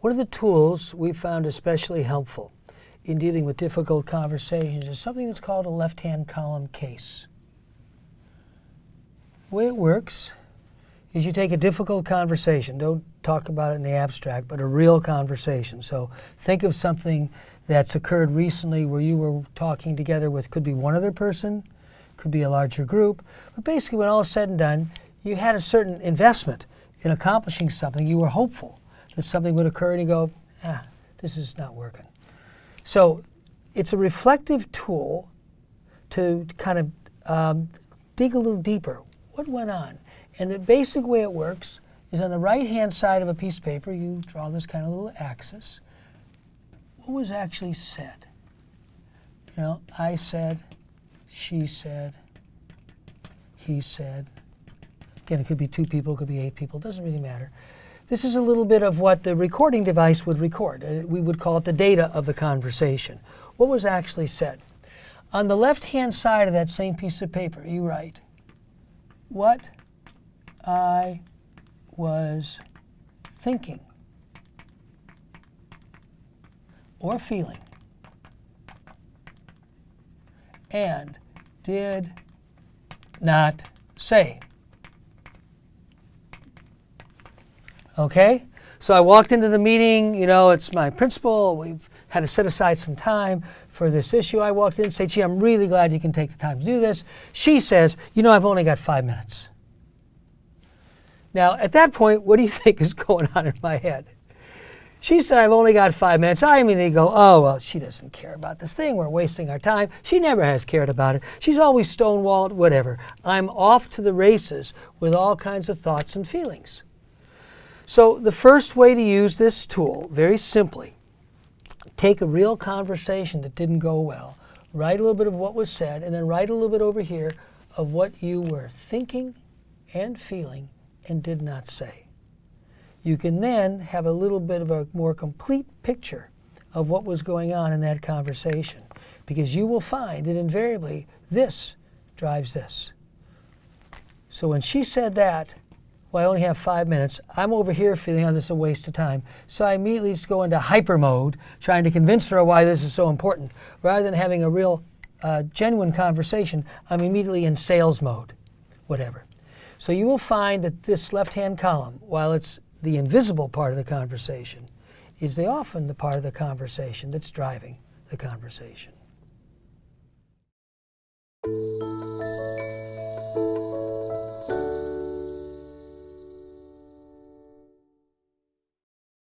One of the tools we found especially helpful in dealing with difficult conversations is something that's called a left-hand column case. The way it works is you take a difficult conversation, don't talk about it in the abstract, but a real conversation. So think of something that's occurred recently where you were talking together with, could be one other person, could be a larger group, but basically when all is said and done, you had a certain investment in accomplishing something. You were hopeful that something would occur and you go, this is not working. So it's a reflective tool to kind of dig a little deeper. What went on? And the basic way it works is on the right-hand side of a piece of paper, you draw this kind of little axis. What was actually said? You know, I said, she said, he said. Again, it could be 2 people, it could be 8 people, it doesn't really matter. This is a little bit of what the recording device would record. We would call it the data of the conversation. What was actually said? On the left-hand side of that same piece of paper, you write, what I was thinking or feeling and did not say. Okay? So I walked into the meeting, you know, it's my principal, we've had to set aside some time for this issue. I walked in and said, gee, I'm really glad you can take the time to do this. She says, you know, I've only got 5 minutes. Now, at that point, what do you think is going on in my head? She said, I've only got 5 minutes. I immediately go, oh, well, she doesn't care about this thing. We're wasting our time. She never has cared about it. She's always stonewalled, whatever. I'm off to the races with all kinds of thoughts and feelings. So the first way to use this tool, very simply, take a real conversation that didn't go well, write a little bit of what was said, and then write a little bit over here of what you were thinking and feeling and did not say. You can then have a little bit of a more complete picture of what was going on in that conversation, because you will find that invariably this drives this. So when she said that, well, I only have 5 minutes, I'm over here feeling, oh, this is a waste of time. So I immediately just go into hyper mode, trying to convince her why this is so important. Rather than having a real genuine conversation, I'm immediately in sales mode, whatever. So you will find that this left-hand column, while it's the invisible part of the conversation, is often the part of the conversation that's driving the conversation.